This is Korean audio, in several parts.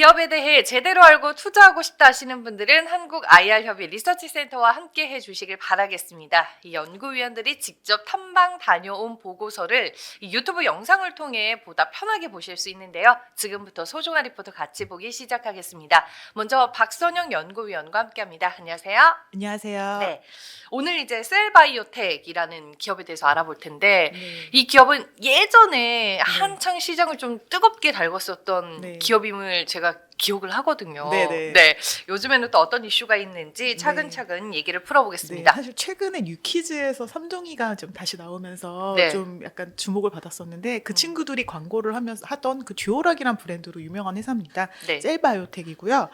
기업에 대해 제대로 알고 투자하고 싶다 하시는 분들은 한국 IR협의 리서치센터와 함께 해주시길 바라겠습니다. 이 연구위원들이 직접 탐방 다녀온 보고서를 이 유튜브 영상을 통해 보다 편하게 보실 수 있는데요. 지금부터 소중한 리포트 같이 보기 시작하겠습니다. 먼저 박선영 연구위원과 함께합니다. 안녕하세요. 안녕하세요. 네, 오늘 이제 셀바이오텍이라는 기업에 대해서 알아볼 텐데 네. 이 기업은 예전에 한창 시장을 좀 뜨겁게 달궜었던 네. 기업임을 제가 기억을 하거든요. 네네. 네, 요즘에는 또 어떤 이슈가 있는지 차근차근 얘기를 풀어보겠습니다. 네, 사실 최근에 뉴키즈에서 삼종이가 좀 다시 나오면서 네. 좀 약간 주목을 받았었는데 그 친구들이 광고를 하면서 하던 그 듀오락이라는 브랜드로 유명한 회사입니다. 네. 셀바이오텍이고요.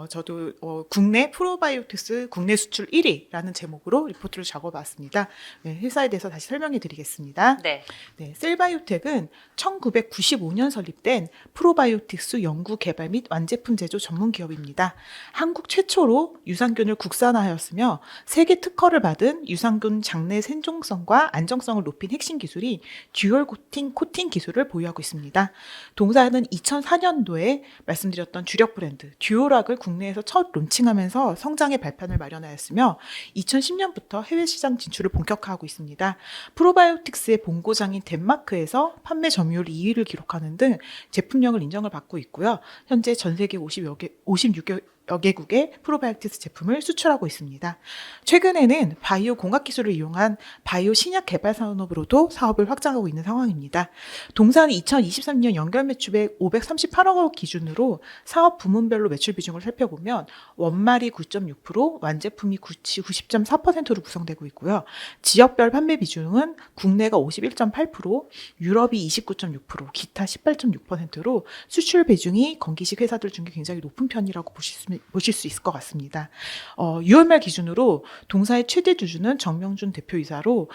저도 국내 프로바이오틱스 국내 수출 1위라는 제목으로 리포트를 적어봤습니다. 네, 회사에 대해서 다시 설명해 드리겠습니다. 네. 네, 셀바이오텍은 1995년 설립된 프로바이오틱스 연구 개발 및 완제품 제조 전문 기업입니다. 한국 최초로 유산균을 국산화하였으며 세계 특허를 받은 유산균 장내 생존성과 안정성을 높인 핵심 기술이 듀얼 코팅 기술을 보유하고 있습니다. 동사는 2004년도에 말씀드렸던 주력 브랜드 듀오락을 국내에서 첫 론칭하면서 성장의 발판을 마련하였으며 2010년부터 해외 시장 진출을 본격화하고 있습니다. 프로바이오틱스의 본고장인 덴마크에서 판매 점유율 2위를 기록하는 등 제품력을 인정을 받고 있고요. 현재 전 세계 56여 개국의 프로바이오틱스 제품을 수출하고 있습니다. 최근에는 바이오 공학 기술을 이용한 바이오 신약 개발 산업으로도 사업을 확장하고 있는 상황입니다. 동사는 2023년 연결 매출액 538억 원 기준으로 사업 부문별로 매출 비중을 살펴보면 원말이 9.6%, 완제품이 90.4%로 구성되고 있고요. 지역별 판매 비중은 국내가 51.8%, 유럽이 29.6%, 기타 18.6%로 수출 비중이 건기식 회사들 중에 굉장히 높은 편이라고 보실 수 있을 것 같습니다. 6월 말 기준으로 동사의 최대 주주는 정명준 대표이사로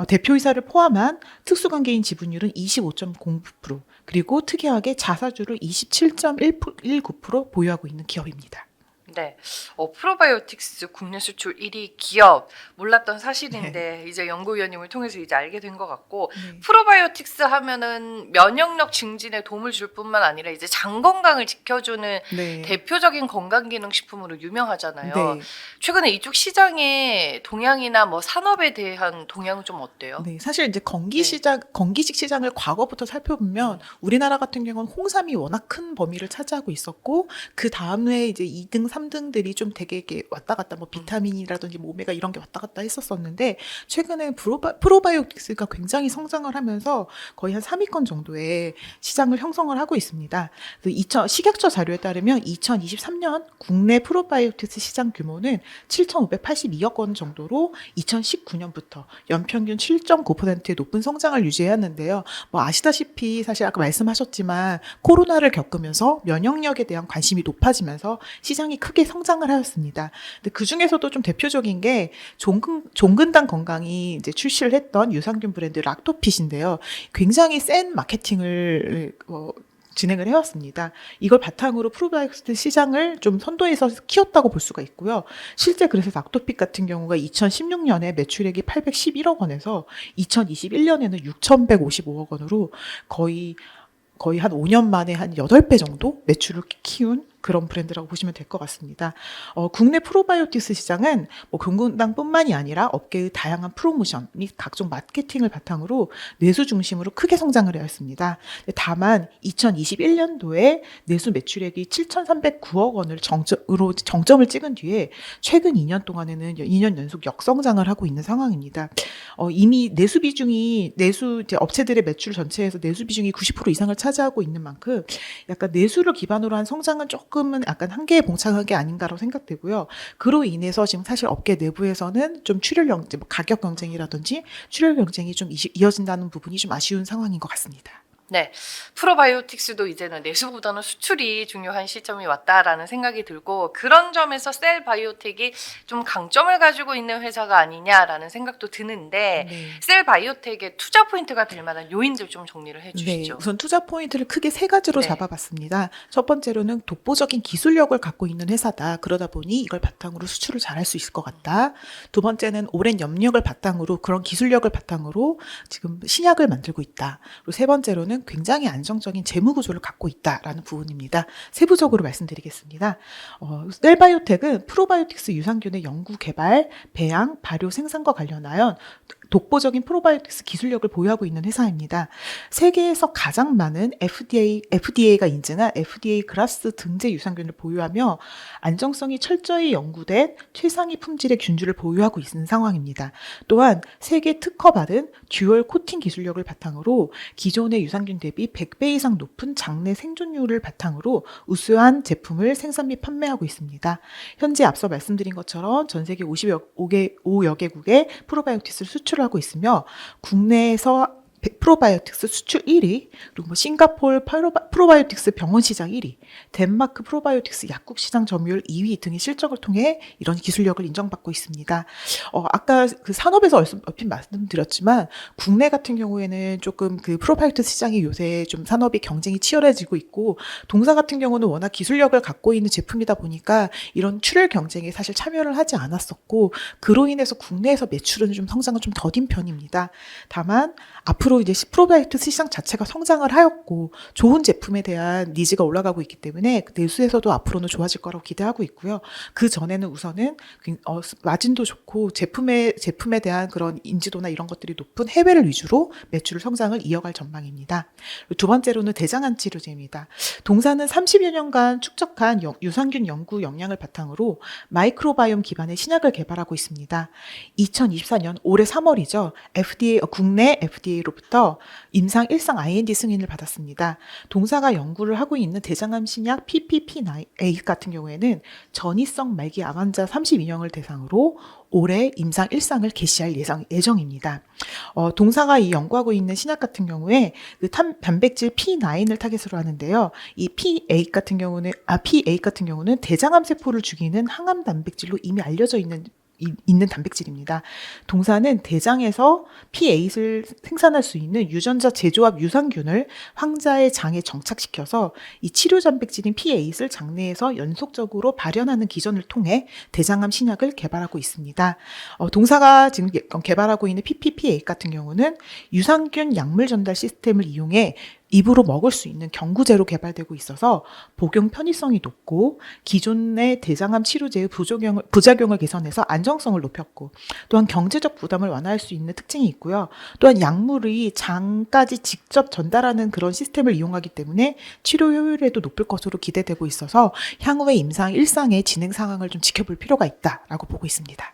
대표이사를 포함한 특수관계인 지분율은 25.09%, 그리고 특이하게 자사주를 27.19% 보유하고 있는 기업입니다. 네, 프로바이오틱스 국내 수출 1위 기업 몰랐던 사실인데 이제 연구위원님을 통해서 이제 알게 된 것 같고 프로바이오틱스 하면은 면역력 증진에 도움을 줄 뿐만 아니라 이제 장 건강을 지켜주는 대표적인 건강기능식품으로 유명하잖아요. 네. 최근에 이쪽 시장의 동향이나 뭐 산업에 대한 동향은 좀 어때요? 네, 사실 이제 건기식 시장을 과거부터 살펴보면 우리나라 같은 경우는 홍삼이 워낙 큰 범위를 차지하고 있었고 그 다음에 이제 2등, 3등들이 좀 되게 이렇게 왔다 갔다 뭐 비타민이라든지 뭐 오메가 이런 게 왔다 갔다 했었었는데 최근에 프로바이오틱스가 굉장히 성장을 하면서 거의 한 3위권 정도의 시장을 형성을 하고 있습니다. 식약처 자료에 따르면 2023년 국내 프로바이오틱스 시장 규모는 7,582억 원 정도로 2019년부터 연평균 7.9%의 높은 성장을 유지해왔는데요. 뭐 아시다시피 사실 아까 말씀하셨지만 코로나를 겪으면서 면역력에 대한 관심이 높아지면서 시장이 크게 성장을 하였습니다. 근데 그 중에서도 좀 대표적인 게 종근당 건강이 이제 출시를 했던 유산균 브랜드 락토핏인데요. 굉장히 센 마케팅을 진행을 해왔습니다. 이걸 바탕으로 프로바이오틱스 시장을 좀 선도해서 키웠다고 볼 수가 있고요. 실제 그래서 락토핏 같은 경우가 2016년에 매출액이 811억 원에서 2021년에는 6,155억 원으로 거의 한 5년 만에 한 8배 정도 매출을 키운 그런 브랜드라고 보시면 될 것 같습니다. 국내 프로바이오틱스 시장은 뭐 종근당뿐만이 아니라 업계의 다양한 프로모션 및 각종 마케팅을 바탕으로 내수 중심으로 크게 성장을 하였습니다. 다만 2021년도에 내수 매출액이 7,309억 원을 정점을 찍은 뒤에 최근 2년 동안에는 2년 연속 역성장을 하고 있는 상황입니다. 이미 내수 비중이 이제 업체들의 매출 전체에서 내수 비중이 90% 이상을 차지하고 있는 만큼 약간 내수를 기반으로 한 성장은 조금은 약간 한계에 봉착한 게 아닌가라고 생각되고요. 그로 인해서 지금 사실 업계 내부에서는 좀 가격 경쟁이라든지 출혈 경쟁이 좀 이어진다는 부분이 좀 아쉬운 상황인 것 같습니다. 네, 프로바이오틱스도 이제는 내수보다는 수출이 중요한 시점이 왔다라는 생각이 들고 그런 점에서 셀바이오텍이 좀 강점을 가지고 있는 회사가 아니냐라는 생각도 드는데 셀바이오텍의 투자 포인트가 될 만한 요인들 좀 정리를 해주시죠. 네, 우선 투자 포인트를 크게 세 가지로 잡아봤습니다. 첫 번째로는 독보적인 기술력을 갖고 있는 회사다. 그러다 보니 이걸 바탕으로 수출을 잘할 수 있을 것 같다. 두 번째는 오랜 염력을 바탕으로 그런 기술력을 바탕으로 지금 신약을 만들고 있다. 그리고 세 번째로는 경우는 굉장히 안정적인 재무 구조를 갖고 있다라는 부분입니다. 세부적으로 말씀드리겠습니다. 셀바이오텍은 프로바이오틱스 유산균의 연구 개발, 배양, 발효, 생산과 관련하여 독보적인 프로바이오틱스 기술력을 보유하고 있는 회사입니다. 세계에서 가장 많은 FDA가 인증한 FDA 클래스 등재 유산균을 보유하며 안정성이 철저히 연구된 최상위 품질의 균주를 보유하고 있는 상황입니다. 또한 세계 특허받은 듀얼 코팅 기술력을 바탕으로 기존의 유산균 대비 100배 이상 높은 장내 생존율을 바탕으로 우수한 제품을 생산 및 판매하고 있습니다. 현재 앞서 말씀드린 것처럼 전 세계 55여 개국에 프로바이오틱스를 수출하고 있으며 국내에서 프로바이오틱스 수출 1위, 그리고 싱가포르 프로바이오틱스 병원 시장 1위, 덴마크 프로바이오틱스 약국 시장 점유율 2위 등의 실적을 통해 이런 기술력을 인정받고 있습니다. 아까 그 산업에서 얼핏 말씀드렸지만 국내 같은 경우에는 조금 그 프로바이오틱스 시장이 요새 좀 산업이 경쟁이 치열해지고 있고 동사 같은 경우는 워낙 기술력을 갖고 있는 제품이다 보니까 이런 출혈 경쟁에 사실 참여를 하지 않았었고 그로 인해서 국내에서 매출은 좀 성장은 좀 더딘 편입니다. 다만 앞으로 이제 프로바이오틱스 시장 자체가 성장을 하였고 좋은 제품에 대한 니즈가 올라가고 있기 때문에 내수에서도 앞으로는 좋아질 거라고 기대하고 있고요. 그 전에는 우선은 마진도 좋고 제품에 대한 그런 인지도나 이런 것들이 높은 해외를 위주로 매출 성장을 이어갈 전망입니다. 두 번째로는 대장암 치료제입니다. 동사는 30여 년간 축적한 유산균 연구 역량을 바탕으로 마이크로바이옴 기반의 신약을 개발하고 있습니다. 2024년 올해 3월이죠. 국내 FDA로부터 임상 1상 IND 승인을 받았습니다. 동사가 연구를 하고 있는 대장암 신약 PPP8 같은 경우에는 전이성 말기 암 환자 32명을 대상으로 올해 임상 1상을 개시할 예정입니다. 동사가 이 연구하고 있는 신약 같은 경우에 그 단백질 P9을 타겟으로 하는데요. 이 P8 같은 경우는 대장암 세포를 죽이는 항암 단백질로 이미 알려져 있는 단백질입니다. 동사는 대장에서 P8을 생산할 수 있는 유전자 제조합 유산균을 환자의 장에 정착시켜서 이 치료 단백질인 P8을 장내에서 연속적으로 발현하는 기전을 통해 대장암 신약을 개발하고 있습니다. 동사가 지금 개발하고 있는 PPP8 같은 경우는 유산균 약물 전달 시스템을 이용해 입으로 먹을 수 있는 경구제로 개발되고 있어서 복용 편의성이 높고 기존의 대장암 치료제의 부작용을 개선해서 안정성을 높였고 또한 경제적 부담을 완화할 수 있는 특징이 있고요. 또한 약물이 장까지 직접 전달하는 그런 시스템을 이용하기 때문에 치료 효율에도 높을 것으로 기대되고 있어서 향후에 임상 1상의 진행 상황을 좀 지켜볼 필요가 있다라고 보고 있습니다.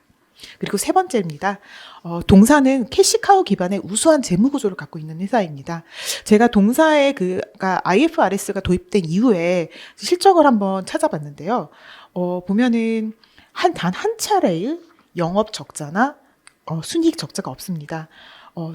그리고 세 번째입니다. 동사는 캐시카우 기반의 우수한 재무 구조를 갖고 있는 회사입니다. 제가 동사의 IFRS가 도입된 이후에 실적을 한번 찾아봤는데요. 보면은 단 한 차례의 영업 적자나 순이익 적자가 없습니다.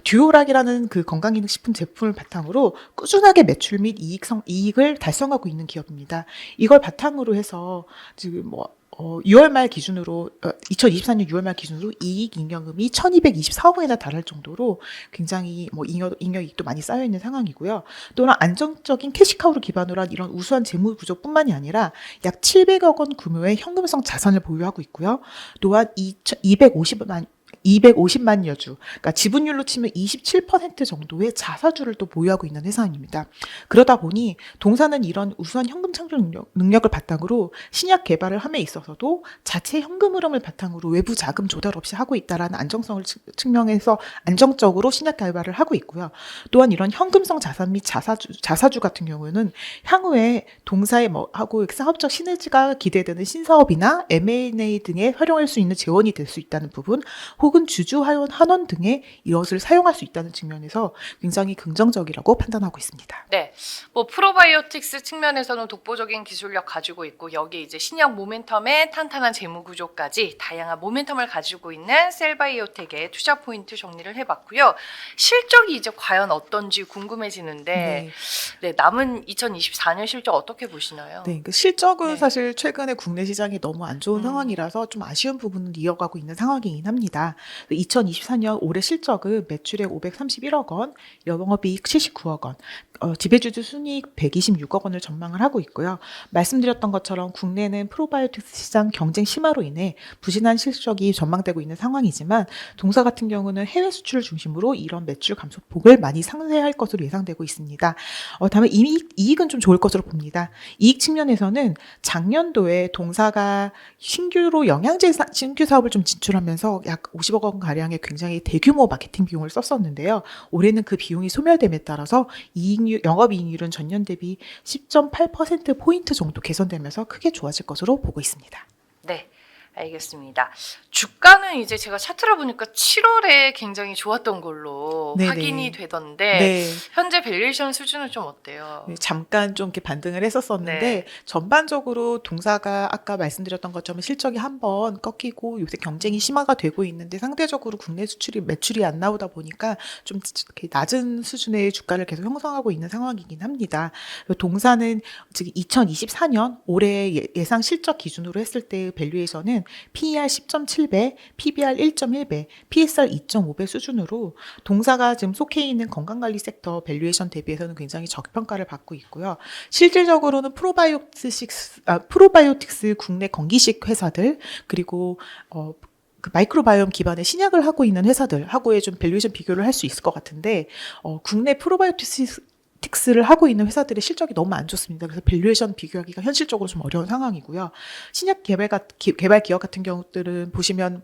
듀오락이라는 그 건강기능식품 제품을 바탕으로 꾸준하게 매출 및 이익을 달성하고 있는 기업입니다. 이걸 바탕으로 해서 지금 6월 말 기준으로 2024년 6월 말 기준으로 이익 잉여금이 1,224억 원이나 달할 정도로 굉장히 잉여이익도 많이 쌓여 있는 상황이고요. 또한 안정적인 캐시카우를 기반으로 한 이런 우수한 재무 구조뿐만이 아니라 약 700억 원 규모의 현금성 자산을 보유하고 있고요. 또한 250만 여주, 그러니까 지분율로 치면 27% 정도의 자사주를 또 보유하고 있는 회사입니다. 그러다 보니 동사는 이런 우수한 현금 창출 능력을 바탕으로 신약 개발을 함에 있어서도 자체 현금 흐름을 바탕으로 외부 자금 조달 없이 하고 있다라는 안정성을 측면에서 안정적으로 신약 개발을 하고 있고요. 또한 이런 현금성 자산 및 자사주 같은 경우는 향후에 동사의 하고 사업적 시너지가 기대되는 신사업이나 M&A 등에 활용할 수 있는 재원이 될 수 있다는 부분, 혹은 주주 환원 등의 이것을 사용할 수 있다는 측면에서 굉장히 긍정적이라고 판단하고 있습니다. 네, 프로바이오틱스 측면에서는 독보적인 기술력 가지고 있고 여기 이제 신약 모멘텀에 탄탄한 재무 구조까지 다양한 모멘텀을 가지고 있는 셀바이오텍의 투자 포인트 정리를 해봤고요. 실적이 이제 과연 어떤지 궁금해지는데 네, 남은 2024년 실적 어떻게 보시나요? 네, 그 실적은 사실 최근에 국내 시장이 너무 안 좋은 상황이라서 좀 아쉬운 부분을 이어가고 있는 상황이긴 합니다. 2024년 올해 실적은 매출액 531억 원, 영업이익 79억 원, 지배주주 순이익 126억 원을 전망을 하고 있고요. 말씀드렸던 것처럼 국내는 프로바이오틱스 시장 경쟁 심화로 인해 부진한 실적이 전망되고 있는 상황이지만 동사 같은 경우는 해외 수출을 중심으로 이런 매출 감소폭을 많이 상쇄할 것으로 예상되고 있습니다. 다음에 이익은 좀 좋을 것으로 봅니다. 이익 측면에서는 작년도에 동사가 신규로 영양제 신규 사업을 좀 진출하면서 약 50억 원 가량의 굉장히 대규모 마케팅 비용을 썼었는데요. 올해는 그 비용이 소멸됨에 따라서 영업이익률은 전년 대비 10.8%포인트 정도 개선되면서 크게 좋아질 것으로 보고 있습니다. 네, 알겠습니다. 주가는 이제 제가 차트를 보니까 7월에 굉장히 좋았던 걸로 네네. 확인이 되던데 네. 현재 밸류에이션 수준은 좀 어때요? 네, 잠깐 좀 이렇게 반등을 했었었는데 네. 전반적으로 동사가 아까 말씀드렸던 것처럼 실적이 한번 꺾이고 요새 경쟁이 심화가 되고 있는데 상대적으로 국내 수출이 매출이 안 나오다 보니까 좀 이렇게 낮은 수준의 주가를 계속 형성하고 있는 상황이긴 합니다. 동사는 지금 2024년 올해 예상 실적 기준으로 했을 때 밸류에이션은 PER 10.7배, PBR 1.1배, PSR 2.5배 수준으로 동사가 지금 속해 있는 건강관리 섹터 밸류에이션 대비해서는 굉장히 저평가를 받고 있고요. 실질적으로는 프로바이오틱스 국내 건기식 회사들 그리고 그 마이크로바이옴 기반의 신약을 하고 있는 회사들하고의 좀 밸류에이션 비교를 할 수 있을 것 같은데 국내 프로바이오틱스를 하고 있는 회사들의 실적이 너무 안 좋습니다. 그래서 밸류에이션 비교하기가 현실적으로 좀 어려운 상황이고요. 신약 개발 기업 같은 경우들은 보시면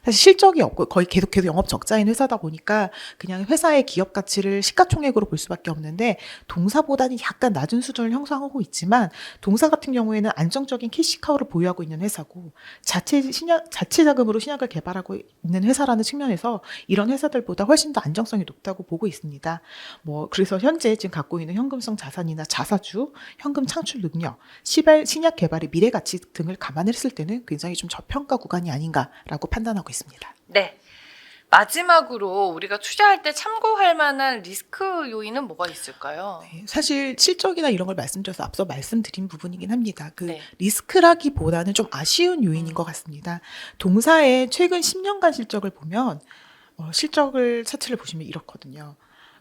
사실 실적이 없고 거의 계속해서 영업 적자인 회사다 보니까 그냥 회사의 기업 가치를 시가총액으로 볼 수밖에 없는데 동사보다는 약간 낮은 수준을 형성하고 있지만 동사 같은 경우에는 안정적인 캐시카우를 보유하고 있는 회사고 자체 자금으로 신약을 개발하고 있는 회사라는 측면에서 이런 회사들보다 훨씬 더 안정성이 높다고 보고 있습니다. 그래서 현재 지금 갖고 있는 현금성 자산이나 자사주, 현금 창출 능력, 신약 개발의 미래 가치 등을 감안했을 때는 굉장히 좀 저평가 구간이 아닌가라고 판단하고 있습니다. 네. 마지막으로 우리가 투자할 때 참고할 만한 리스크 요인은 뭐가 있을까요? 네, 사실 실적이나 이런 걸 말씀드려서 앞서 말씀드린 부분이긴 합니다. 네. 리스크라기보다는 좀 아쉬운 요인인 것 같습니다. 동사의 최근 10년간 실적을 보면 실적을 차트를 보시면 이렇거든요.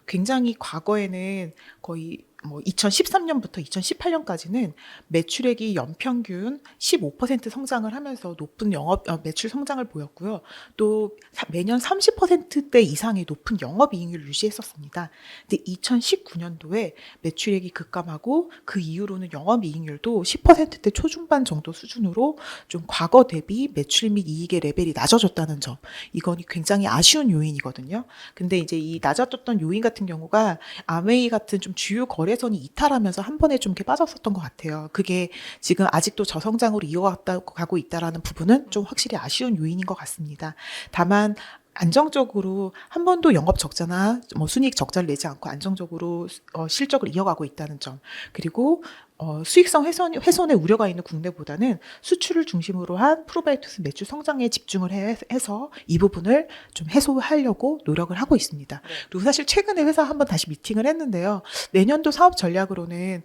굉장히 과거에는 거의 2013년부터 2018년까지는 매출액이 연평균 15% 성장을 하면서 높은 매출 성장을 보였고요. 또 매년 30%대 이상의 높은 영업이익률을 유지했었습니다. 근데 2019년도에 매출액이 급감하고 그 이후로는 영업이익률도 10%대 초중반 정도 수준으로 좀 과거 대비 매출 및 이익의 레벨이 낮아졌다는 점, 이건 굉장히 아쉬운 요인이거든요. 근데 이제 이 낮아졌던 요인 같은 경우가 아메이 같은 좀 주요 거래선이 이탈하면서 한 번에 좀 이렇게 빠졌었던 것 같아요. 그게 지금 아직도 저성장으로 이어가고 있다라는 부분은 좀 확실히 아쉬운 요인인 것 같습니다. 다만 안정적으로 한 번도 영업 적자나 순이익 적자를 내지 않고 안정적으로 실적을 이어가고 있다는 점, 그리고 수익성 훼손의 우려가 있는 국내보다는 수출을 중심으로 한 프로바이오틱스 매출 성장에 집중을 해서 이 부분을 좀 해소하려고 노력을 하고 있습니다. 그리고 사실 최근에 회사 한번 다시 미팅을 했는데요. 내년도 사업 전략으로는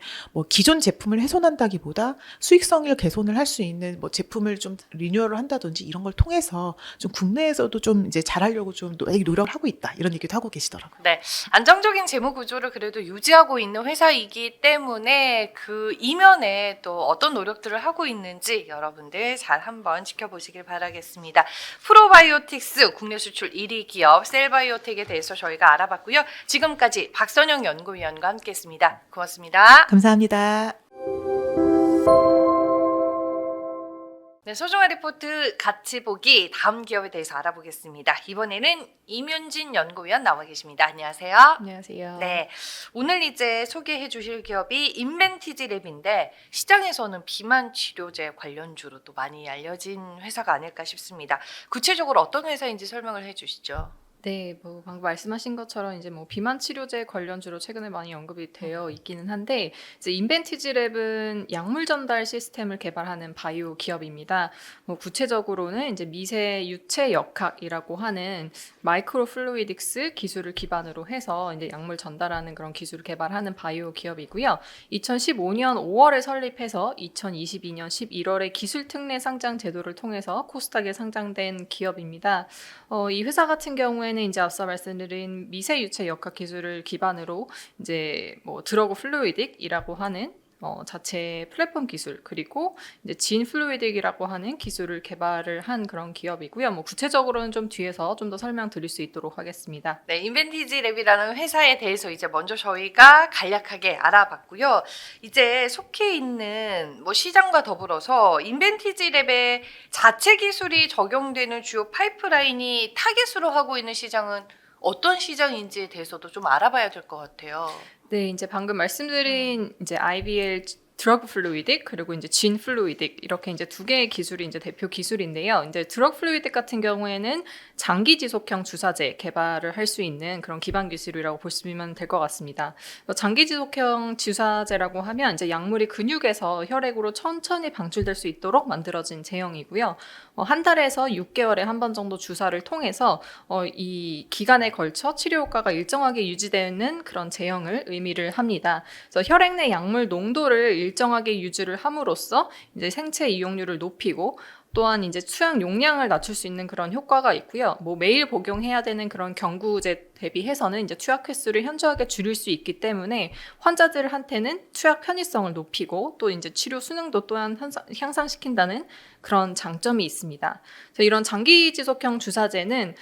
기존 제품을 훼손한다기보다 수익성을 개선을 할 수 있는 제품을 좀 리뉴얼을 한다든지 이런 걸 통해서 좀 국내에서도 좀 이제 잘하려고 좀 노력을 하고 있다, 이런 얘기도 하고 계시더라고요. 네, 안정적인 재무 구조를 그래도 유지하고 있는 회사이기 때문에 그 이면에 또 어떤 노력들을 하고 있는지 여러분들 잘 한번 지켜보시길 바라겠습니다. 프로바이오틱스 국내 수출 1위 기업 셀바이오텍에 대해서 저희가 알아봤고요. 지금까지 박선영 연구위원과 함께했습니다. 고맙습니다. 감사합니다. 네, 소중한 리포트 같이 보기 다음 기업에 대해서 알아보겠습니다. 이번에는 이문진 연구위원 나와 계십니다. 안녕하세요. 안녕하세요. 네, 오늘 이제 소개해 주실 기업이 인벤티지랩인데 시장에서는 비만 치료제 관련주로 또 많이 알려진 회사가 아닐까 싶습니다. 구체적으로 어떤 회사인지 설명을 해 주시죠. 네, 뭐 방금 말씀하신 것처럼 이제 뭐 비만 치료제 관련주로 최근에 많이 언급이 되어 있기는 한데 이제 인벤티지랩은 약물 전달 시스템을 개발하는 바이오 기업입니다. 뭐 구체적으로는 이제 미세 유체 역학이라고 하는 마이크로 플루이딕스 기술을 기반으로 해서 이제 약물 전달하는 그런 기술을 개발하는 바이오 기업이고요. 2015년 5월에 설립해서 2022년 11월에 기술 특례 상장 제도를 통해서 코스닥에 상장된 기업입니다. 이 회사 같은 경우에는 이제 앞서 말씀드린 미세 유체 역학 기술을 기반으로 이제 뭐 드러그 플루이딕이라고 하는 자체 플랫폼 기술 그리고 이제 진 플루이딕이라고 하는 기술을 개발을 한 그런 기업이고요. 뭐 구체적으로는 좀 뒤에서 좀 더 설명드릴 수 있도록 하겠습니다. 네, 인벤티지랩이라는 회사에 대해서 이제 먼저 저희가 간략하게 알아봤고요. 이제 속해 있는 뭐 시장과 더불어서 인벤티지랩의 자체 기술이 적용되는 주요 파이프라인이 타겟으로 하고 있는 시장은 어떤 시장인지에 대해서도 좀 알아봐야 될 것 같아요. 네, 이제 방금 말씀드린 이제 IBL 드러그 플루이딕 그리고 이제 진 플루이딕 이렇게 이제 두 개의 기술이 이제 대표 기술인데요. 이제 드러그 플루이딕 같은 경우에는 장기 지속형 주사제 개발을 할 수 있는 그런 기반 기술이라고 보시면 될 것 같습니다. 장기 지속형 주사제라고 하면 이제 약물이 근육에서 혈액으로 천천히 방출될 수 있도록 만들어진 제형이고요. 한 달에서 6개월에 한 번 정도 주사를 통해서 이 기간에 걸쳐 치료 효과가 일정하게 유지되는 그런 제형을 의미를 합니다. 그래서 혈액 내 약물 농도를 일정하게 유지를 함으로써 이제 생체 이용률을 높이고 또한 이제 투약 용량을 낮출 수 있는 그런 효과가 있고요. 뭐 매일 복용해야 되는 그런 경구제 대비해서는 이제 투약 횟수를 현저하게 줄일 수 있기 때문에 환자들한테는 투약 편의성을 높이고 또 이제 치료 수능도 또한 향상시킨다는 그런 장점이 있습니다. 그래서 이런 장기 지속형 주사제는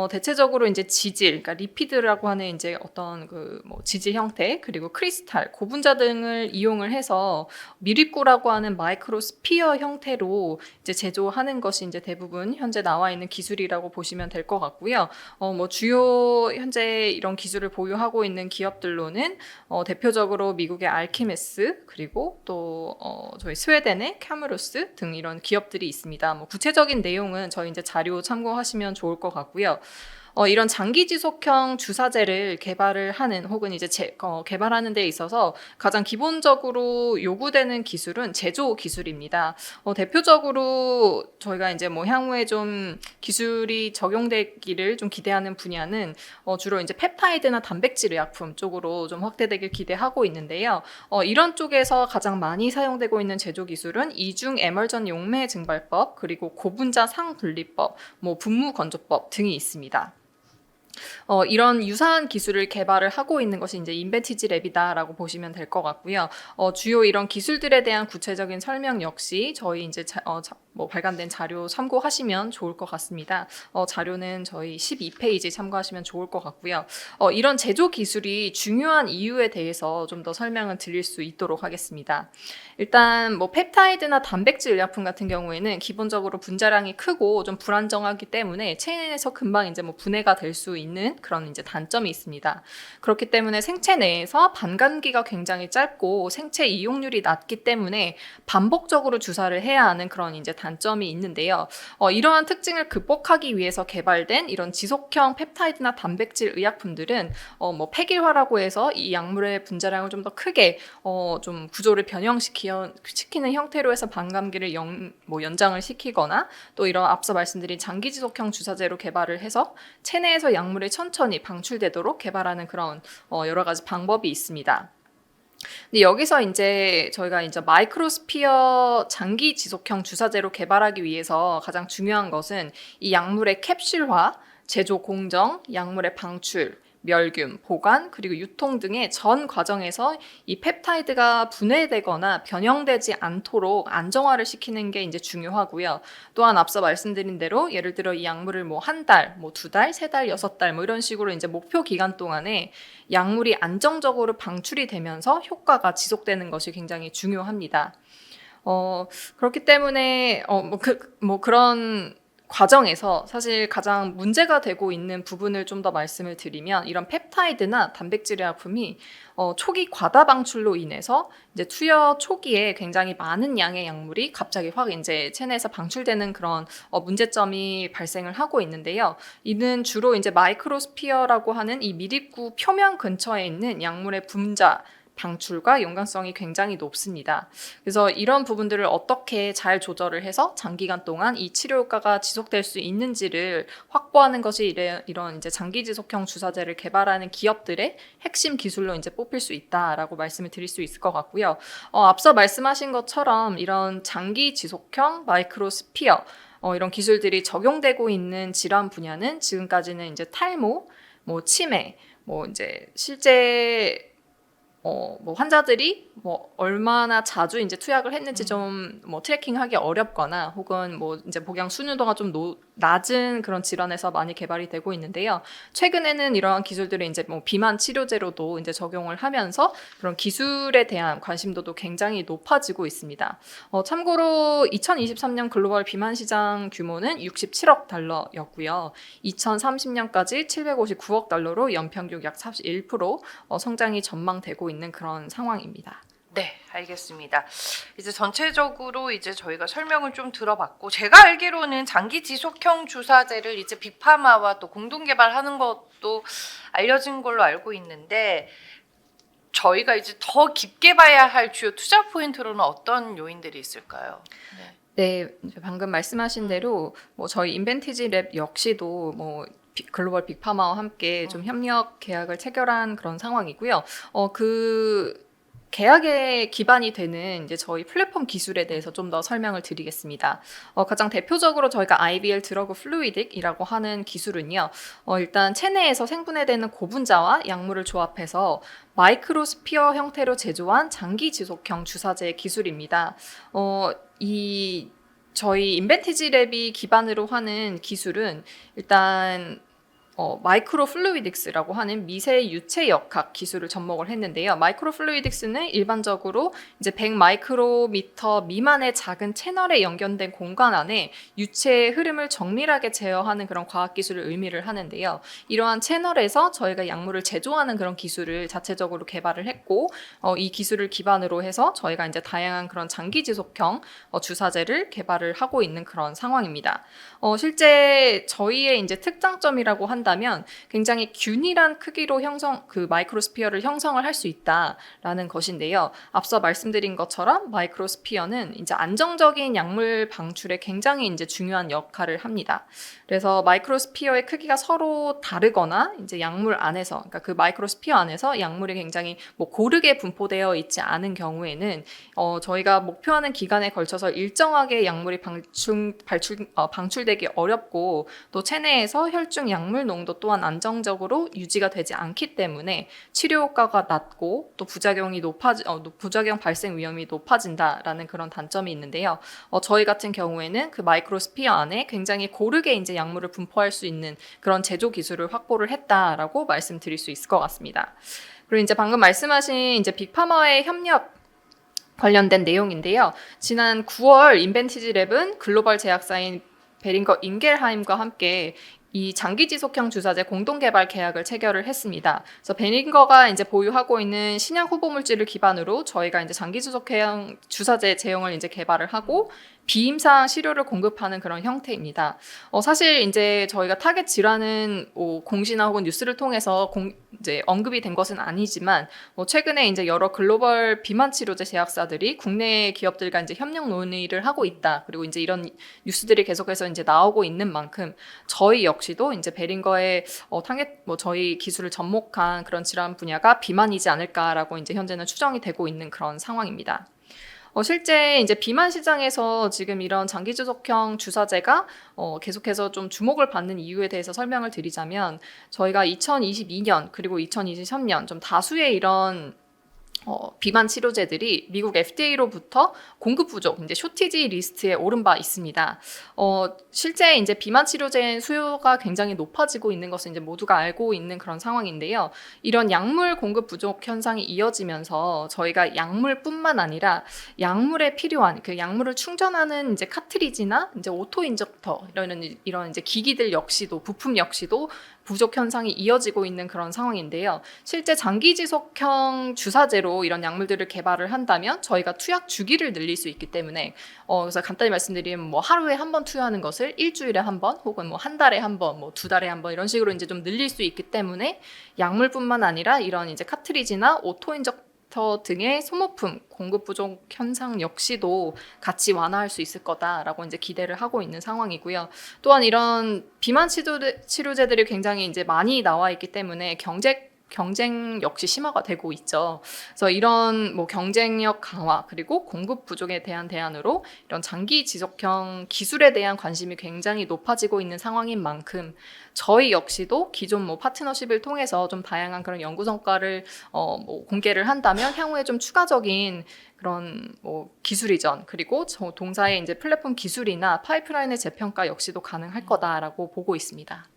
대체적으로 이제 지질, 그러니까 리피드라고 하는 이제 어떤 그 뭐 지질 형태 그리고 크리스탈, 고분자 등을 이용을 해서 미립구라고 하는 마이크로 스피어 형태로 이제 제조하는 것이 이제 대부분 현재 나와 있는 기술이라고 보시면 될 것 같고요. 뭐 주요 현재 이런 기술을 보유하고 있는 기업들로는 대표적으로 미국의 알키메스 그리고 또 저희 스웨덴의 카무루스 등 이런 기업들이 있습니다. 뭐 구체적인 내용은 저희 이제 자료 참고하시면 좋을 것 같고요. 이런 장기 지속형 주사제를 개발을 하는 혹은 이제 개발하는 데 있어서 가장 기본적으로 요구되는 기술은 제조 기술입니다. 대표적으로 저희가 이제 뭐 향후에 좀 기술이 적용되기를 좀 기대하는 분야는 주로 이제 펩타이드나 단백질 의약품 쪽으로 좀 확대되길 기대하고 있는데요. 이런 쪽에서 가장 많이 사용되고 있는 제조 기술은 이중 에멀전 용매 증발법 그리고 고분자 상분리법, 뭐 분무 건조법 등이 있습니다. 이런 유사한 기술을 개발을 하고 있는 것이 이제 인벤티지랩이다라고 보시면 될 것 같고요. 주요 이런 기술들에 대한 구체적인 설명 역시 저희 이제 뭐 발간된 자료 참고하시면 좋을 것 같습니다. 자료는 저희 12페이지 참고하시면 좋을 것 같고요. 이런 제조 기술이 중요한 이유에 대해서 좀 더 설명을 드릴 수 있도록 하겠습니다. 일단 뭐 펩타이드나 단백질 의약품 같은 경우에는 기본적으로 분자량이 크고 좀 불안정하기 때문에 체내에서 금방 이제 뭐 분해가 될 수 있는 그런 이제 단점이 있습니다. 그렇기 때문에 생체 내에서 반감기가 굉장히 짧고 생체 이용률이 낮기 때문에 반복적으로 주사를 해야 하는 그런 이제 단점이 있는데요. 이러한 특징을 극복하기 위해서 개발된 이런 지속형 펩타이드나 단백질 의약품들은 뭐 폐기화라고 해서 이 약물의 분자량을 좀 더 크게 좀 구조를 변형시키는 형태로 해서 반감기를 연장을 시키거나 또 이런 앞서 말씀드린 장기 지속형 주사제로 개발을 해서 체내에서 약물이 천천히 방출되도록 개발하는 그런 여러 가지 방법이 있습니다. 근데 여기서 이제 저희가 이제 마이크로스피어 장기 지속형 주사제로 개발하기 위해서 가장 중요한 것은 이 약물의 캡슐화, 제조 공정, 약물의 방출, 멸균, 보관, 그리고 유통 등의 전 과정에서 이 펩타이드가 분해되거나 변형되지 않도록 안정화를 시키는 게 이제 중요하고요. 또한 앞서 말씀드린 대로 예를 들어 이 약물을 뭐 한 달, 뭐 두 달, 세 달, 6달 뭐 이런 식으로 이제 목표 기간 동안에 약물이 안정적으로 방출이 되면서 효과가 지속되는 것이 굉장히 중요합니다. 그렇기 때문에 그런 과정에서 사실 가장 문제가 되고 있는 부분을 좀 더 말씀을 드리면 이런 펩타이드나 단백질 의약품이 초기 과다 방출로 인해서 이제 투여 초기에 굉장히 많은 양의 약물이 갑자기 확 이제 체내에서 방출되는 그런 문제점이 발생을 하고 있는데요. 이는 주로 이제 마이크로스피어라고 하는 이 밀입구 표면 근처에 있는 약물의 분자 방출과 연관성이 굉장히 높습니다. 그래서 이런 부분들을 어떻게 잘 조절을 해서 장기간 동안 이 치료 효과가 지속될 수 있는지를 확보하는 것이 이런 이제 장기 지속형 주사제를 개발하는 기업들의 핵심 기술로 이제 뽑힐 수 있다라고 말씀을 드릴 수 있을 것 같고요. 앞서 말씀하신 것처럼 이런 장기 지속형 마이크로스피어 이런 기술들이 적용되고 있는 질환 분야는 지금까지는 이제 탈모, 뭐 치매, 뭐 이제 실제 뭐 환자들이 뭐 얼마나 자주 이제 투약을 했는지 좀 뭐 트래킹하기 어렵거나 혹은 뭐 이제 복용 순유도가 좀 낮은 그런 질환에서 많이 개발이 되고 있는데요. 최근에는 이러한 기술들을 이제 뭐 비만 치료제로도 이제 적용을 하면서 그런 기술에 대한 관심도도 굉장히 높아지고 있습니다. 참고로 2023년 글로벌 비만 시장 규모는 67억 달러였고요. 2030년까지 759억 달러로 연평균 약 41% 성장이 전망되고 있는 그런 상황입니다. 네, 알겠습니다. 이제 전체적으로 이제 저희가 설명을 좀 들어봤고, 제가 알기로는 장기 지속형 주사제를 이제 빅파마와 또 공동 개발하는 것도 알려진 걸로 알고 있는데, 저희가 이제 더 깊게 봐야 할 주요 투자 포인트로는 어떤 요인들이 있을까요? 네, 이제 방금 말씀하신 대로 뭐 저희 인벤티지 랩 역시도 뭐 글로벌 빅파마와 함께 좀 협력 계약을 체결한 그런 상황이고요. 그 계약에 기반이 되는 이제 저희 플랫폼 기술에 대해서 좀 더 설명을 드리겠습니다. 가장 대표적으로 저희가 IBL 드러그 플루이딕이라고 하는 기술은요. 일단 체내에서 생분해되는 고분자와 약물을 조합해서 마이크로스피어 형태로 제조한 장기 지속형 주사제 기술입니다. 이 저희 인벤티지 랩이 기반으로 하는 기술은 일단 마이크로 플루이딕스라고 하는 미세 유체 역학 기술을 접목을 했는데요. 마이크로 플루이딕스는 일반적으로 이제 100 마이크로미터 미만의 작은 채널에 연결된 공간 안에 유체의 흐름을 정밀하게 제어하는 그런 과학 기술을 의미를 하는데요. 이러한 채널에서 저희가 약물을 제조하는 그런 기술을 자체적으로 개발을 했고, 이 기술을 기반으로 해서 저희가 이제 다양한 그런 장기 지속형 주사제를 개발을 하고 있는 그런 상황입니다. 실제 저희의 이제 특장점이라고 한다면 굉장히 균일한 크기로 그 마이크로스피어를 형성을 할 수 있다라는 것인데요. 앞서 말씀드린 것처럼 마이크로스피어는 이제 안정적인 약물 방출에 굉장히 이제 중요한 역할을 합니다. 그래서 마이크로스피어의 크기가 서로 다르거나 이제 약물 안에서, 그러니까 그 마이크로스피어 안에서 약물이 굉장히 뭐 고르게 분포되어 있지 않은 경우에는 저희가 목표하는 기간에 걸쳐서 일정하게 약물이 방출되기 어렵고 또 체내에서 혈중 약물 농도 또한 안정적으로 유지가 되지 않기 때문에 치료 효과가 낮고 또 부작용 발생 위험이 높아진다라는 그런 단점이 있는데요. 저희 같은 경우에는 그 마이크로스피어 안에 굉장히 고르게 이제 약물을 분포할 수 있는 그런 제조 기술을 확보를 했다라고 말씀드릴 수 있을 것 같습니다. 그리고 이제 방금 말씀하신 이제 빅파마의 협력 관련된 내용인데요. 지난 9월 인벤티지 랩은 글로벌 제약사인 베링거 인겔하임과 함께 이 장기 지속형 주사제 공동 개발 계약을 체결을 했습니다. 그래서 베링거가 이제 보유하고 있는 신약 후보 물질을 기반으로 저희가 이제 장기 지속형 주사제 제형을 이제 개발을 하고 비임상 시료를 공급하는 그런 형태입니다. 사실 이제 저희가 타겟 질환은 공시나 혹은 뉴스를 통해서 이제 언급이 된 것은 아니지만 최근에 이제 여러 글로벌 비만 치료제 제약사들이 국내 기업들과 이제 협력 논의를 하고 있다. 그리고 이제 이런 뉴스들이 계속해서 이제 나오고 있는 만큼 저희 역시도 이제 베링거의 타겟 저희 기술을 접목한 그런 질환 분야가 비만이지 않을까라고 이제 현재는 추정이 되고 있는 그런 상황입니다. 실제 이제 비만 시장에서 지금 이런 장기 지속형 주사제가 계속해서 좀 주목을 받는 이유에 대해서 설명을 드리자면 저희가 2022년 그리고 2023년 좀 다수의 이런 비만 치료제들이 미국 FDA로부터 공급 부족, 이제 쇼티지 리스트에 오른 바 있습니다. 실제 이제 비만 치료제 수요가 굉장히 높아지고 있는 것을 이제 모두가 알고 있는 그런 상황인데요. 이런 약물 공급 부족 현상이 이어지면서 저희가 약물뿐만 아니라 약물에 필요한 그 약물을 충전하는 이제 카트리지나 이제 오토 인젝터 이런 이제 기기들 역시도 부품 역시도 부족 현상이 이어지고 있는 그런 상황인데요. 실제 장기 지속형 주사제로 이런 약물들을 개발을 한다면 저희가 투약 주기를 늘릴 수 있기 때문에 그래서 간단히 말씀드리면 뭐 하루에 한 번 투여하는 것을 일주일에 한 번 혹은 뭐 한 달에 한 번, 뭐 두 달에 한 번 이런 식으로 이제 좀 늘릴 수 있기 때문에 약물뿐만 아니라 이런 이제 카트리지나 오토 인젝터 등의 소모품 공급 부족 현상 역시도 같이 완화할 수 있을 거다라고 이제 기대를 하고 있는 상황이고요. 또한 이런 비만 치료제들이 굉장히 이제 많이 나와 있기 때문에 경쟁 역시 심화가 되고 있죠. 그래서 이런 뭐 경쟁력 강화 그리고 공급 부족에 대한 대안으로 이런 장기 지속형 기술에 대한 관심이 굉장히 높아지고 있는 상황인 만큼 저희 역시도 기존 뭐 파트너십을 통해서 좀 다양한 그런 연구 성과를 뭐 공개를 한다면 향후에 좀 추가적인 그런 뭐 기술 이전 그리고 동사의 이제 플랫폼 기술이나 파이프라인의 재평가 역시도 가능할 거다라고 보고 있습니다.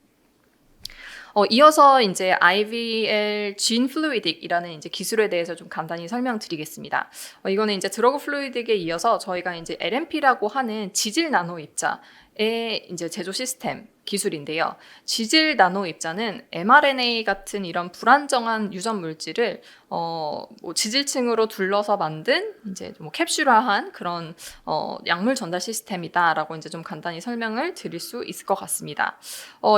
이어서 이제 IVL 진 플루이딕이라는 이제 기술에 대해서 좀 간단히 설명드리겠습니다. 이거는 이제 드러그 플루이딕에 이어서 저희가 이제 LNP라고 하는 지질 나노 입자의 이제 제조 시스템 기술인데요. 지질 나노 입자는 mRNA 같은 이런 불안정한 유전 물질을 뭐 지질층으로 둘러서 만든 이제 뭐 캡슐화한 그런 약물 전달 시스템이다라고 이제 좀 간단히 설명을 드릴 수 있을 것 같습니다.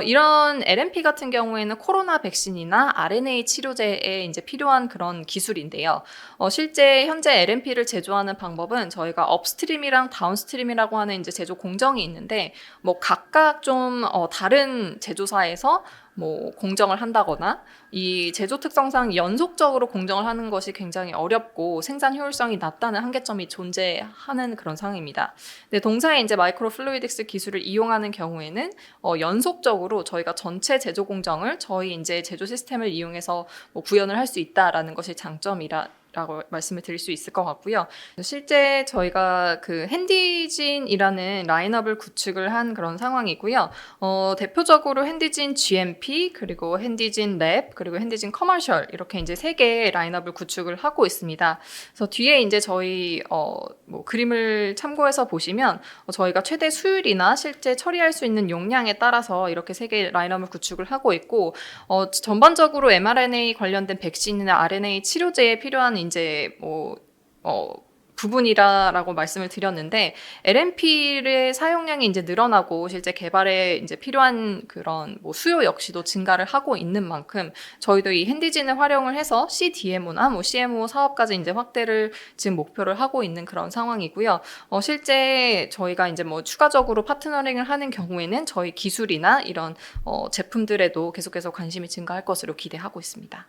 이런 LNP 같은 경우에는 코로나 백신이나 RNA 치료제에 이제 필요한 그런 기술인데요. 실제 현재 LNP를 제조하는 방법은 저희가 업스트림이랑 다운스트림이라고 하는 이제 제조 공정이 있는데 뭐 각각 좀 다른 제조사에서 뭐 공정을 한다거나 이 제조 특성상 연속적으로 공정을 하는 것이 굉장히 어렵고 생산 효율성이 낮다는 한계점이 존재하는 그런 상황입니다. 근데 동사의 이제 마이크로 플루이딕스 기술을 이용하는 경우에는 연속적으로 저희가 전체 제조 공정을 저희 이제 제조 시스템을 이용해서 뭐 구현을 할 수 있다라는 것이 장점이라고 말씀을 드릴 수 있을 것 같고요. 실제 저희가 그 핸디진이라는 라인업을 구축을 한 그런 상황이고요. 대표적으로 핸디진 GMP 그리고 핸디진 랩 그리고 핸디진 커머셜 이렇게 이제 3개의 라인업을 구축을 하고 있습니다. 그래서 뒤에 이제 저희 뭐 그림을 참고해서 보시면 저희가 최대 수율이나 실제 처리할 수 있는 용량에 따라서 이렇게 3개의 라인업을 구축을 하고 있고 전반적으로 mRNA 관련된 백신이나 RNA 치료제에 필요한 이제 부분이라고 말씀을 드렸는데 LNP의 사용량이 이제 늘어나고 실제 개발에 이제 필요한 그런 뭐 수요 역시도 증가를 하고 있는 만큼 저희도 이 핸디진을 활용을 해서 CDMO나 뭐 CMO 사업까지 이제 확대를 지금 목표를 하고 있는 그런 상황이고요. 실제 저희가 이제 뭐 추가적으로 파트너링을 하는 경우에는 저희 기술이나 이런 제품들에도 계속해서 관심이 증가할 것으로 기대하고 있습니다.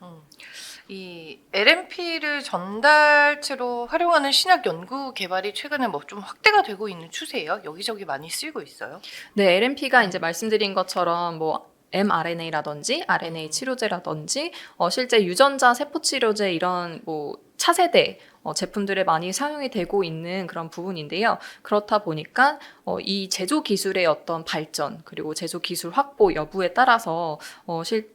이 LNP를 전달체로 활용하는 신약 연구 개발이 최근에 뭐 좀 확대가 되고 있는 추세예요. 여기저기 많이 쓰이고 있어요. 네, LNP가 이제 말씀드린 것처럼 뭐 mRNA라든지 RNA 치료제라든지 실제 유전자 세포 치료제 이런 뭐 차세대 제품들에 많이 사용이 되고 있는 그런 부분인데요. 그렇다 보니까 이 제조 기술의 어떤 발전 그리고 제조 기술 확보 여부에 따라서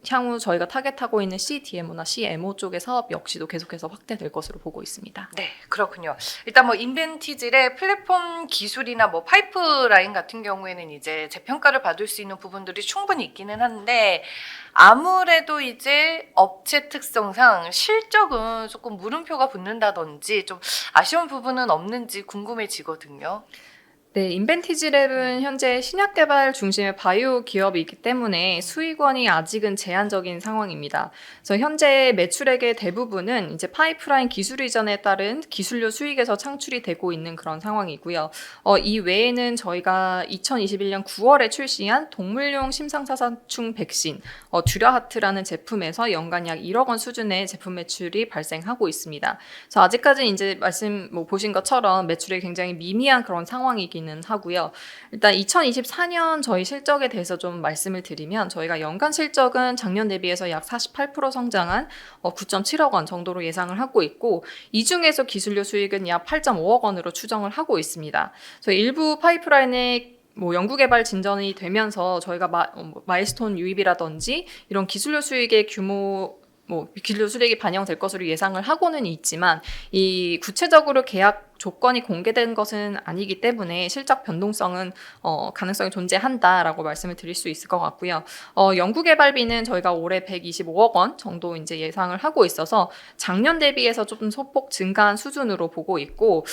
향후 저희가 타겟하고 있는 CDMO나 CMO 쪽의 사업 역시도 계속해서 확대될 것으로 보고 있습니다. 네, 그렇군요. 일단 뭐 인벤티질의 플랫폼 기술이나 뭐 파이프라인 같은 경우에는 이제 재평가를 받을 수 있는 부분들이 충분히 있기는 한데 아무래도 이제 업체 특성상 실적은 조금 물음표가 붙는다든지 좀 아쉬운 부분은 없는지 궁금해지거든요. 네, 인벤티지랩은 현재 신약 개발 중심의 바이오 기업이기 때문에 수익원이 아직은 제한적인 상황입니다. 그래서 현재 매출액의 대부분은 이제 파이프라인 기술 이전에 따른 기술료 수익에서 창출이 되고 있는 그런 상황이고요. 이 외에는 저희가 2021년 9월에 출시한 동물용 심상사상충 백신 듀라하트라는 제품에서 연간 약 1억 원 수준의 제품 매출이 발생하고 있습니다. 그래서 아직까지는 이제 보신 것처럼 매출이 굉장히 미미한 그런 상황이기는 보이기는 하고요. 일단 2024년 저희 실적에 대해서 좀 말씀을 드리면 저희가 연간 실적은 작년 대비해서 약 48% 성장한 9.7억 원 정도로 예상을 하고 있고 이 중에서 기술료 수익은 약 8.5억 원으로 추정을 하고 있습니다. 저희 일부 파이프라인의 연구개발 진전이 되면서 저희가 마일스톤 유입이라든지 이런 기술료 수익의 규모 기술료 수익이 반영될 것으로 예상을 하고는 있지만 이 구체적으로 계약 조건이 공개된 것은 아니기 때문에 실적 변동성은 가능성이 존재한다라고 말씀을 드릴 수 있을 것 같고요. 연구개발비는 저희가 올해 125억 원 정도 이제 예상을 하고 있어서 작년 대비해서 좀 소폭 증가한 수준으로 보고 있고,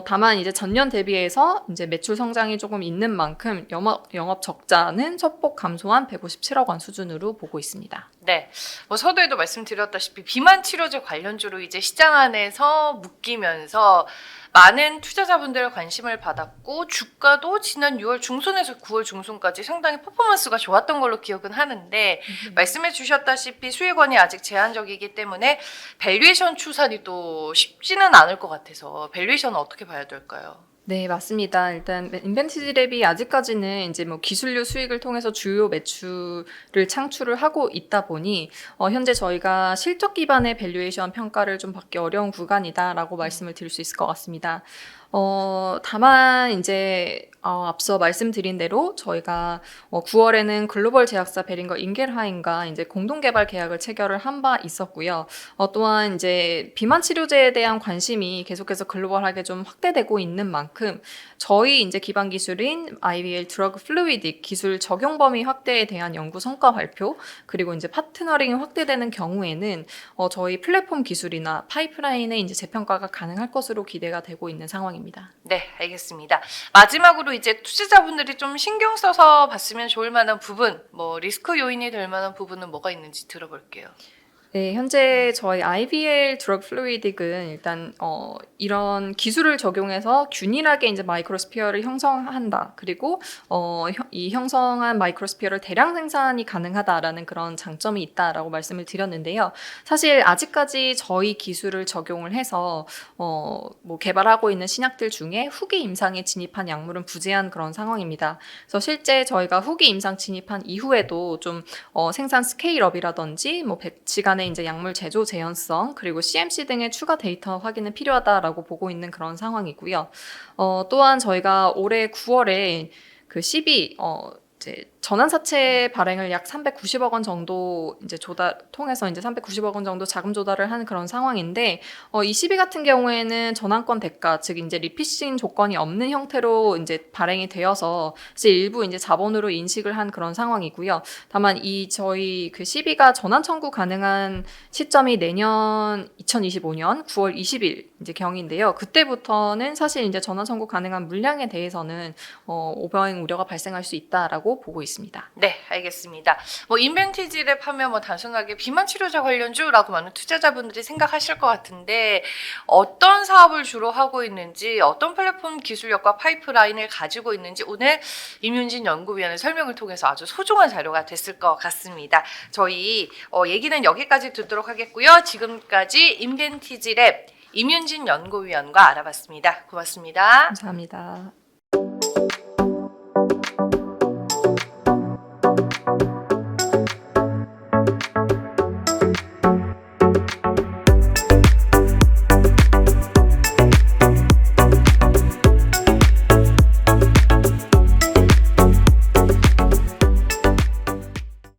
다만 이제 전년 대비해서 이제 매출 성장이 조금 있는 만큼 영업 적자는 소폭 감소한 157억 원 수준으로 보고 있습니다. 네, 서두에도 말씀드렸다시피 비만 치료제 관련주로 이제 시장 안에서 묶이면서 많은 투자자분들의 관심을 받았고 주가도 지난 6월 중순에서 9월 중순까지 상당히 퍼포먼스가 좋았던 걸로 기억은 하는데 말씀해 주셨다시피 수익원이 아직 제한적이기 때문에 밸류에이션 추산이 또 쉽지는 않을 것 같아서 밸류에이션은 어떻게 봐야 될까요? 네, 맞습니다. 일단 인벤티지랩이 아직까지는 이제 기술료 수익을 통해서 주요 매출을 창출을 하고 있다 보니 현재 저희가 실적 기반의 밸류에이션 평가를 좀 받기 어려운 구간이다라고 말씀을 드릴 수 있을 것 같습니다. 다만 이제 앞서 말씀드린 대로 저희가 9월에는 글로벌 제약사 베링거 인겔하임과 이제 공동 개발 계약을 체결을 한 바 있었고요. 또한 이제 비만 치료제에 대한 관심이 계속해서 글로벌하게 좀 확대되고 있는 만큼 저희 이제 기반 기술인 IVL 드러그 플루이딕 기술 적용 범위 확대에 대한 연구 성과 발표 그리고 이제 파트너링이 확대되는 경우에는 저희 플랫폼 기술이나 파이프라인의 이제 재평가가 가능할 것으로 기대가 되고 있는 상황입니다. 네, 알겠습니다. 마지막으로 이제 투자자분들이 좀 신경 써서 봤으면 좋을 만한 부분, 리스크 요인이 될 만한 부분은 뭐가 있는지 들어볼게요. 네, 현재 저희 IVL 드러그 플루이딕은 일단 이런 기술을 적용해서 균일하게 이제 마이크로스피어를 형성한다. 그리고 이 형성한 마이크로스피어를 대량 생산이 가능하다라는 그런 장점이 있다라고 말씀을 드렸는데요. 사실 아직까지 저희 기술을 적용을 해서 개발하고 있는 신약들 중에 후기 임상에 진입한 약물은 부재한 그런 상황입니다. 그래서 실제 저희가 후기 임상 진입한 이후에도 좀 생산 스케일업이라든지 배치 간의 이제 약물 제조 재현성 그리고 CMC 등의 추가 데이터 확인은 필요하다라고 보고 있는 그런 상황이고요. 또한 저희가 올해 9월에 그 CB 이제 전환사채 발행을 약 390억 원 정도 이제 통해서 이제 390억 원 정도 자금 조달을 하는 그런 상황인데 이 CB 같은 경우에는 전환권 대가 즉 이제 리피싱 조건이 없는 형태로 이제 발행이 되어서 사실 일부 이제 자본으로 인식을 한 그런 상황이고요. 다만 저희 그 CB가 전환 청구 가능한 시점이 내년 2025년 9월 20일 이제 경인데요. 그때부터는 사실 이제 전환 청구 가능한 물량에 대해서는 오버행 우려가 발생할 수 있다라고 보고 있습니다. 네, 알겠습니다. 인벤티지랩 하면 단순하게 비만 치료제 관련주라고 많은 투자자분들이 생각하실 것 같은데 어떤 사업을 주로 하고 있는지 어떤 플랫폼 기술력과 파이프라인을 가지고 있는지 오늘 임윤진 연구위원의 설명을 통해서 아주 소중한 자료가 됐을 것 같습니다. 저희 얘기는 여기까지 듣도록 하겠고요. 지금까지 인벤티지랩 임윤진 연구위원과 알아봤습니다. 고맙습니다. 감사합니다.